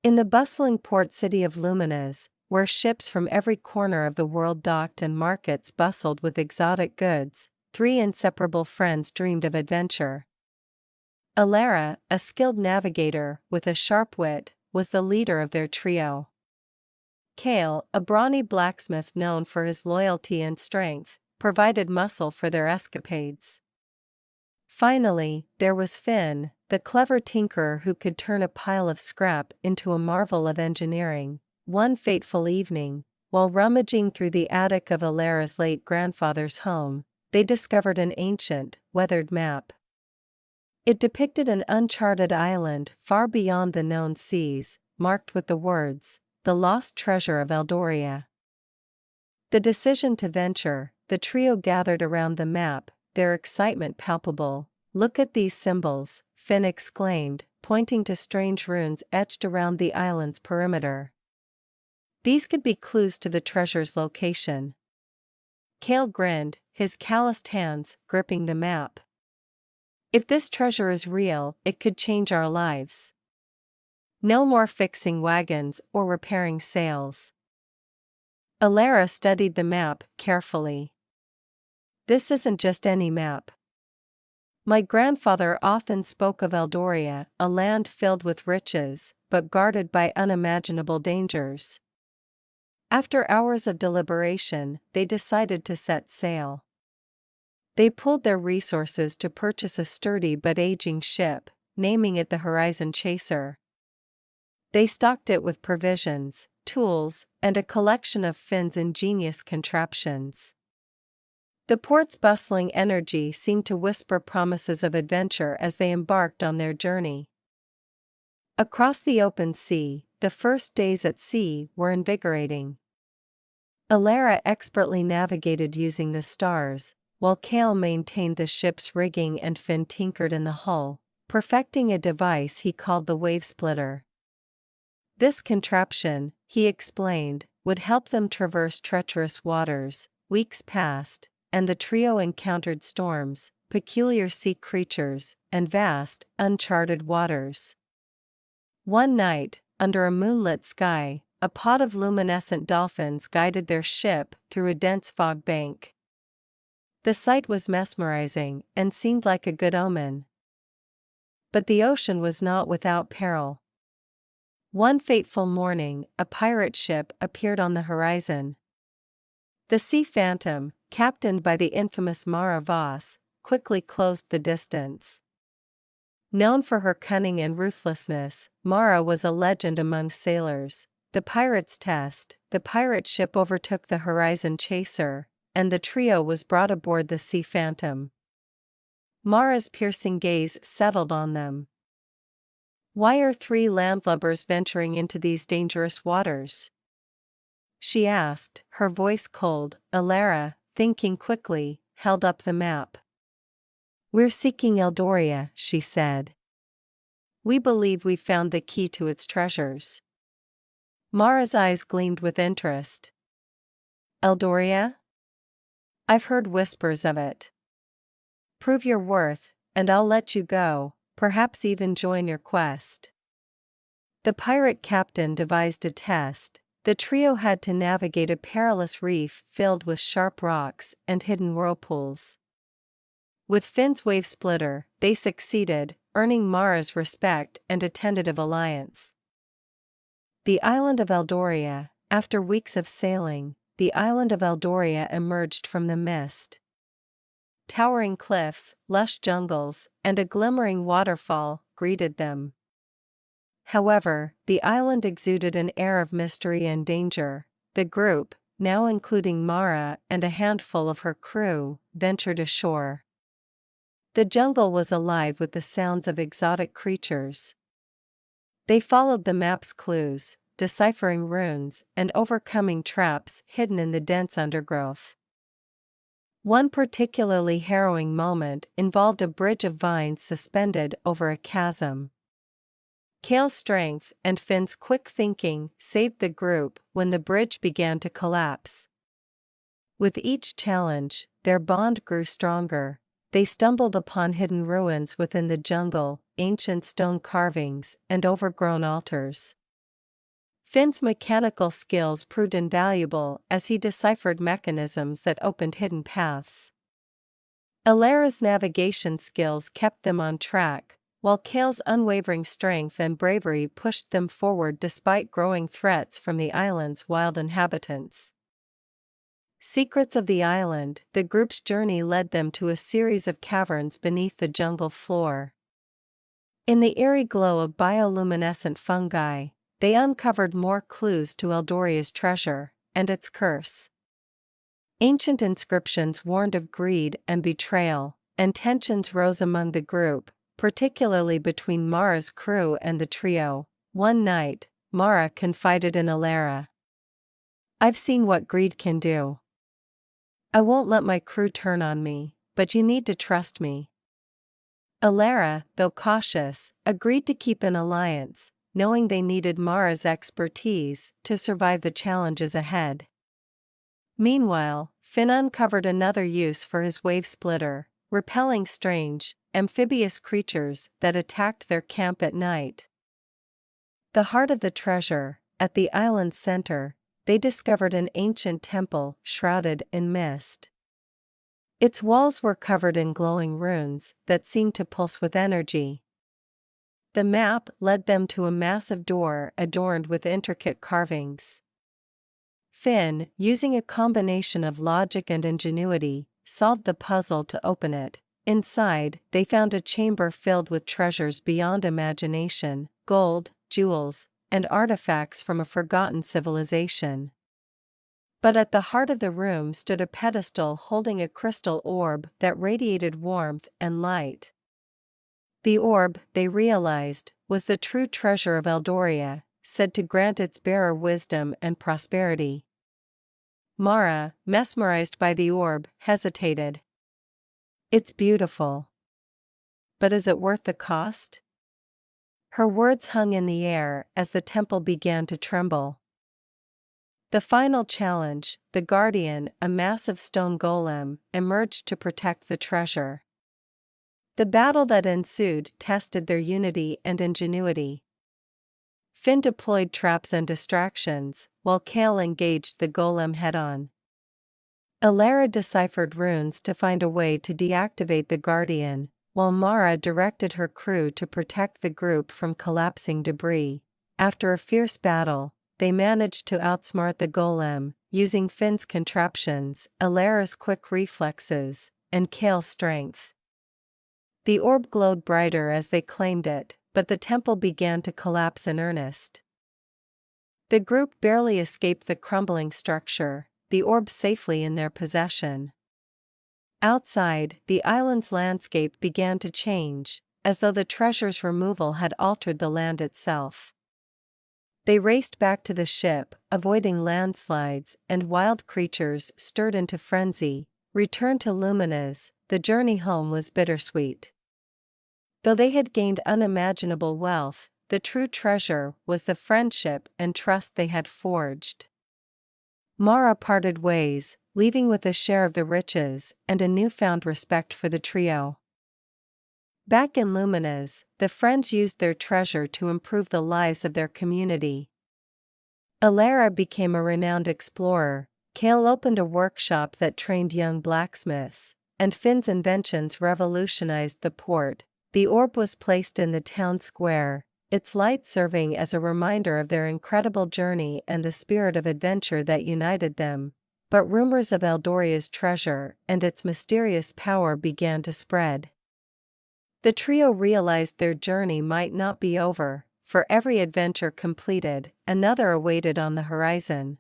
In the bustling port city of Luminez, where ships from every corner of the world docked and markets bustled with exotic goods, three inseparable friends dreamed of adventure. Alara, a skilled navigator with a sharp wit, was the leader of their trio. Kale, a brawny blacksmith known for his loyalty and strength, provided muscle for their escapades. Finally, there was Finn, the clever tinkerer who could turn a pile of scrap into a marvel of engineering. One fateful evening, while rummaging through the attic of Alara's late grandfather's home, they discovered an ancient, weathered map. It depicted an uncharted island far beyond the known seas, marked with the words, "The Lost Treasure of Eldoria." The decision to venture, the trio gathered around the map, their excitement palpable. "Look at these symbols," Finn exclaimed, pointing to strange runes etched around the island's perimeter. "These could be clues to the treasure's location." Kale grinned, his calloused hands gripping the map. "If this treasure is real, it could change our lives. No more fixing wagons or repairing sails." Alara studied the map carefully. "This isn't just any map. My grandfather often spoke of Eldoria, a land filled with riches, but guarded by unimaginable dangers." After hours of deliberation, they decided to set sail. They pooled their resources to purchase a sturdy but aging ship, naming it the Horizon Chaser. They stocked it with provisions, tools, and a collection of Finn's ingenious contraptions. The port's bustling energy seemed to whisper promises of adventure as they embarked on their journey. Across the open sea, the first days at sea were invigorating. Alara expertly navigated using the stars, while Kale maintained the ship's rigging and Finn tinkered in the hull, perfecting a device he called the wave splitter. This contraption, he explained, would help them traverse treacherous waters. Weeks passed, and the trio encountered storms, peculiar sea creatures, and vast, uncharted waters. One night, under a moonlit sky, a pod of luminescent dolphins guided their ship through a dense fog bank. The sight was mesmerizing and seemed like a good omen. But the ocean was not without peril. One fateful morning, a pirate ship appeared on the horizon. The Sea Phantom, captained by the infamous Mara Voss, quickly closed the distance. Known for her cunning and ruthlessness, Mara was a legend among sailors. The pirate ship overtook the Horizon Chaser, and the trio was brought aboard the Sea Phantom. Mara's piercing gaze settled on them. "Why are three landlubbers venturing into these dangerous waters?" she asked, her voice cold. Alara, thinking quickly, held up the map. "We're seeking Eldoria," she said. "We believe we've found the key to its treasures." Mara's eyes gleamed with interest. "Eldoria? I've heard whispers of it. Prove your worth, and I'll let you go, perhaps even join your quest." The pirate captain devised a test. The trio had to navigate a perilous reef filled with sharp rocks and hidden whirlpools. With Finn's wave splitter, they succeeded, earning Mara's respect and a tentative alliance. The island of Eldoria. After weeks of sailing, the island of Eldoria emerged from the mist. Towering cliffs, lush jungles, and a glimmering waterfall greeted them. However, the island exuded an air of mystery and danger. The group, now including Mara and a handful of her crew, ventured ashore. The jungle was alive with the sounds of exotic creatures. They followed the map's clues, deciphering runes and overcoming traps hidden in the dense undergrowth. One particularly harrowing moment involved a bridge of vines suspended over a chasm. Kale's strength and Finn's quick thinking saved the group when the bridge began to collapse. With each challenge, their bond grew stronger. They stumbled upon hidden ruins within the jungle, ancient stone carvings, and overgrown altars. Finn's mechanical skills proved invaluable as he deciphered mechanisms that opened hidden paths. Eldora's navigation skills kept them on track, while Kale's unwavering strength and bravery pushed them forward despite growing threats from the island's wild inhabitants. Secrets of the island, the group's journey led them to a series of caverns beneath the jungle floor. In the eerie glow of bioluminescent fungi, they uncovered more clues to Eldoria's treasure and its curse. Ancient inscriptions warned of greed and betrayal, and tensions rose among the group, particularly between Mara's crew and the trio. One night, Mara confided in Eldora. "I've seen what greed can do. I won't let my crew turn on me, but you need to trust me." Eldora, though cautious, agreed to keep an alliance, knowing they needed Mara's expertise to survive the challenges ahead. Meanwhile, Finn uncovered another use for his wave splitter, repelling strange, amphibious creatures that attacked their camp at night. The heart of the treasure, at the island's center, they discovered an ancient temple shrouded in mist. Its walls were covered in glowing runes that seemed to pulse with energy. The map led them to a massive door adorned with intricate carvings. Finn, using a combination of logic and ingenuity, solved the puzzle to open it. Inside, they found a chamber filled with treasures beyond imagination, gold, jewels, and artifacts from a forgotten civilization. But at the heart of the room stood a pedestal holding a crystal orb that radiated warmth and light. The orb, they realized, was the true treasure of Eldoria, said to grant its bearer wisdom and prosperity. Mara, mesmerized by the orb, hesitated. "It's beautiful. But is it worth the cost?" Her words hung in the air as the temple began to tremble. The final challenge, the Guardian, a massive stone golem, emerged to protect the treasure. The battle that ensued tested their unity and ingenuity. Finn deployed traps and distractions, while Kale engaged the golem head-on. Eldora deciphered runes to find a way to deactivate the Guardian, while Mara directed her crew to protect the group from collapsing debris. After a fierce battle, they managed to outsmart the golem, using Finn's contraptions, Eldora's quick reflexes, and Kale's strength. The orb glowed brighter as they claimed it, but the temple began to collapse in earnest. The group barely escaped the crumbling structure, the orb safely in their possession. Outside, the island's landscape began to change, as though the treasure's removal had altered the land itself. They raced back to the ship, avoiding landslides and wild creatures stirred into frenzy. Returned to Luminez, the journey home was bittersweet. Though they had gained unimaginable wealth, the true treasure was the friendship and trust they had forged. Mara parted ways, leaving with a share of the riches and a newfound respect for the trio. Back in Luminez, the friends used their treasure to improve the lives of their community. Eldora became a renowned explorer, Kale opened a workshop that trained young blacksmiths, and Finn's inventions revolutionized the port. The orb was placed in the town square, its light serving as a reminder of their incredible journey and the spirit of adventure that united them. But rumors of Eldoria's treasure and its mysterious power began to spread. The trio realized their journey might not be over. For every adventure completed, another awaited on the horizon.